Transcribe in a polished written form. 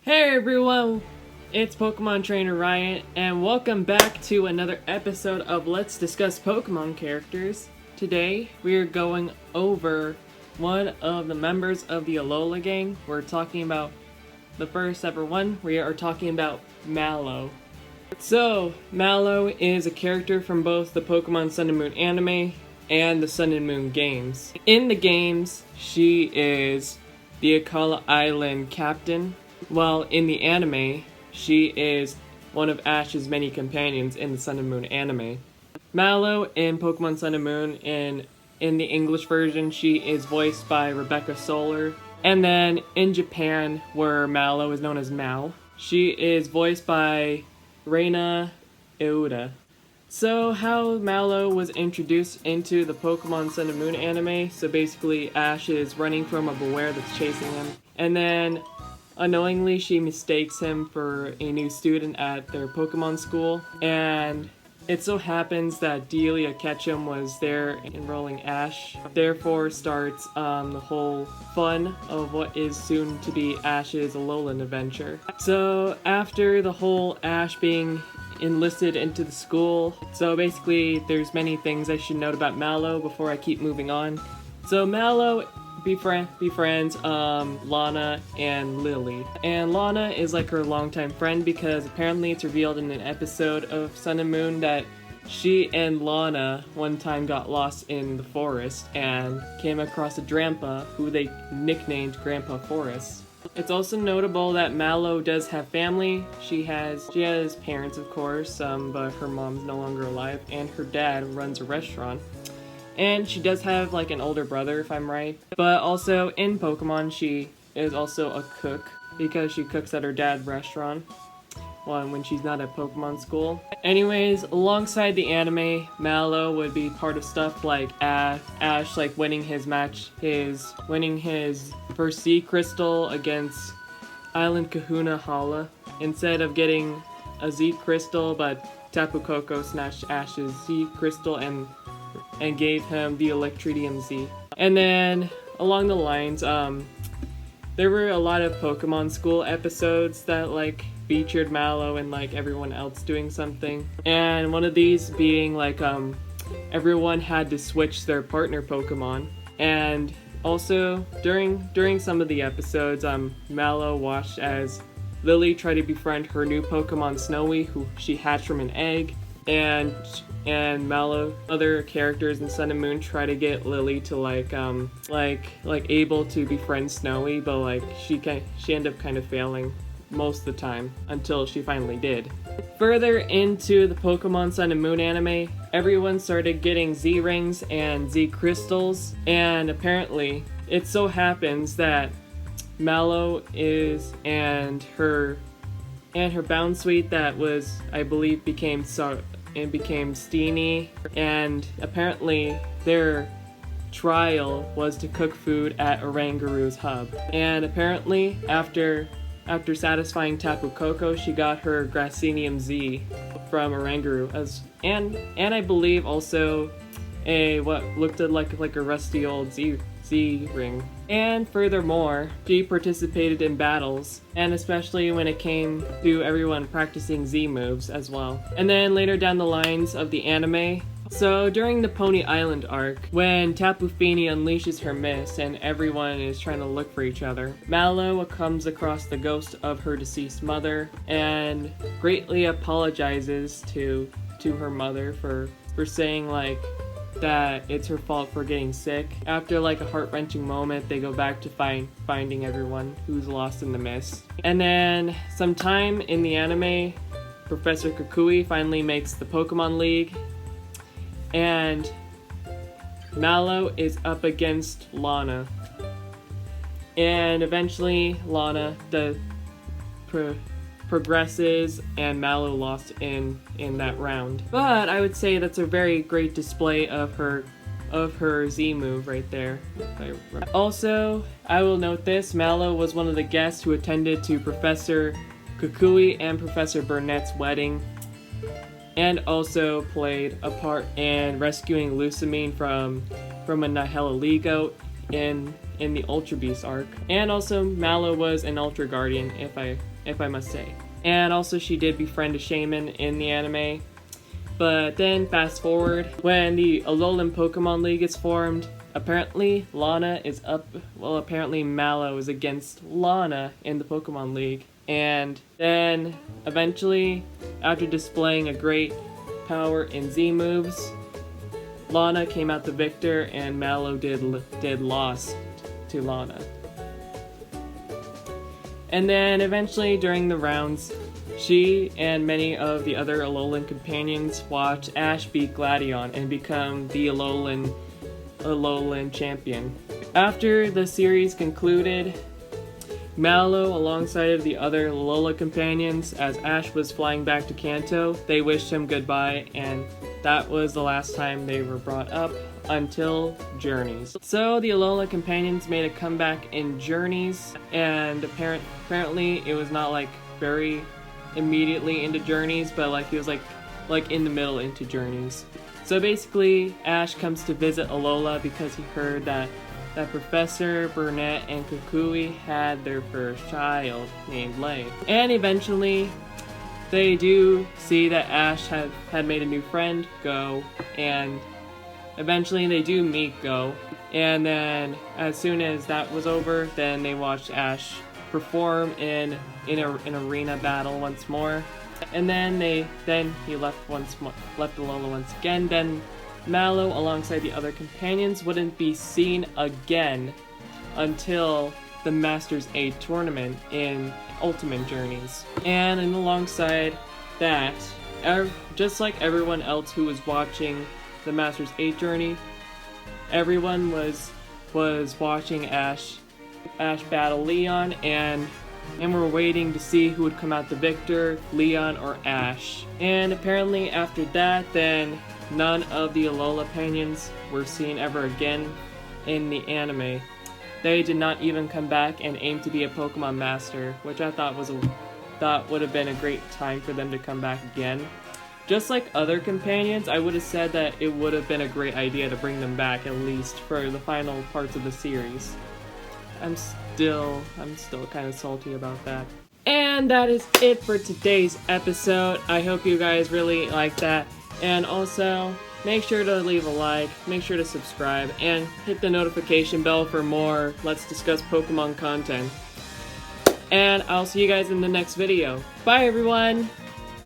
Hey everyone, it's Pokemon Trainer Ryan, and welcome back to another episode of Let's Discuss Pokemon Characters. Today, we are going over one of the members of the Alola gang. We're talking about the first ever one. We are talking about Mallow. So, Mallow is a character from both the Pokemon Sun and Moon anime and the Sun and Moon games. In the games, she is the Akala Island captain, while in the anime, she is one of Ash's many companions in the Sun and Moon anime. Mallow in Pokemon Sun and Moon, in the English version, she is voiced by Rebecca Solar. And then in Japan, where Mallow is known as Mal, she is voiced by Reina Euda. So how Mallow was introduced into the Pokemon Sun and Moon anime, so basically Ash is running from a Beware that's chasing him, and then unknowingly she mistakes him for a new student at their Pokemon school, and it so happens that Delia Ketchum was there enrolling Ash. Therefore starts the whole fun of what is soon to be Ash's Alolan adventure. So after the whole Ash being enlisted into the school, so basically there's many things I should note about Mallow before I keep moving on. So Mallow befriends Lana and Lily. And Lana is like her longtime friend because apparently it's revealed in an episode of Sun and Moon that she and Lana one time got lost in the forest and came across a Drampa who they nicknamed Grandpa Forest. It's also notable that Mallow does have family. She has parents, of course, but her mom's no longer alive, and her dad runs a restaurant. And she does have like an older brother, if I'm right. But also in Pokemon, she is also a cook because she cooks at her dad's restaurant when she's not at Pokemon school. Anyways, alongside the anime, Mallow would be part of stuff like Ash like winning his first Z Crystal against Island Kahuna Hala. Instead of getting a Z Crystal, but Tapu Koko snatched Ash's Z Crystal and gave him the Electridium Z. And then along the lines, there were a lot of Pokemon School episodes that like featured Mallow and like everyone else doing something. And one of these being like everyone had to switch their partner Pokemon. And also during some of the episodes, Mallow watched as Lily tried to befriend her new Pokemon Snowy, who she hatched from an egg, and Mallow, other characters in Sun and Moon try to get Lily to like able to befriend Snowy, but like she ended up kind of failing most of the time until she finally did. Further into the Pokemon Sun and Moon anime, everyone started getting Z rings and Z crystals, and apparently it so happens that Mallow and her Bounsweet that was, I believe, became Steenie, and apparently their trial was to cook food at Orangaru's hub. And apparently after satisfying Tapu Koko, she got her Grassinium Z from Orangaru, and I believe also what looked like a rusty old Z ring. And furthermore, she participated in battles, and especially when it came to everyone practicing Z moves as well. And then later down the lines of the anime, so during the Pony Island arc, when Tapu Fini unleashes her mist and everyone is trying to look for each other, Mallow comes across the ghost of her deceased mother and greatly apologizes to her mother for saying like that it's her fault for getting sick. After like a heart-wrenching moment, they go back to finding everyone who's lost in the mist. And then sometime in the anime, Professor Kukui finally makes the Pokemon League, and Mallow is up against Lana. And eventually Lana progresses, and Mallow lost in that round. But I would say that's a very great display of her Z move right there. Also, I will note this, Mallow was one of the guests who attended to Professor Kukui and Professor Burnett's wedding, and also played a part in rescuing Lusamine from a Nihilego in the Ultra Beast arc. And also Mallow was an Ultra Guardian, if if I must say. And also she did befriend a shaman in the anime. But then fast forward, when the Alolan Pokemon League is formed, apparently Lana is up, well apparently Mallow is against Lana in the Pokemon League. And then eventually, after displaying a great power in Z moves, Lana came out the victor and Mallow did loss to Lana. And then eventually during the rounds, she and many of the other Alolan companions watch Ash beat Gladion and become the Alolan champion. After the series concluded, Mallow, alongside of the other Alola companions, as Ash was flying back to Kanto, they wished him goodbye, and that was the last time they were brought up until Journeys. So the Alola companions made a comeback in Journeys, and apparently it was not like very immediately into Journeys, but like he was like in the middle into Journeys. So basically, Ash comes to visit Alola because he heard that Professor Burnett and Kukui had their first child named Lay. And eventually, they do see that Ash had made a new friend, Go, and eventually they do meet Go. And then, as soon as that was over, then they watched Ash perform in an arena battle once more. And then he left Alola once again. Then Mallow, alongside the other companions, wouldn't be seen again until the Masters 8 tournament in Ultimate Journeys. And alongside that, just like everyone else who was watching the Masters 8 journey, everyone was watching Ash battle Leon, and we're waiting to see who would come out the victor, Leon or Ash. And apparently after that, then none of the Alola companions were seen ever again in the anime. They did not even come back and aim to be a Pokemon Master, which I thought would have been a great time for them to come back again. Just like other companions, I would have said that it would have been a great idea to bring them back at least for the final parts of the series. I'm still kind of salty about that. And that is it for today's episode. I hope you guys really liked that. And also, make sure to leave a like, make sure to subscribe, and hit the notification bell for more Let's Discuss Pokemon content. And I'll see you guys in the next video. Bye everyone!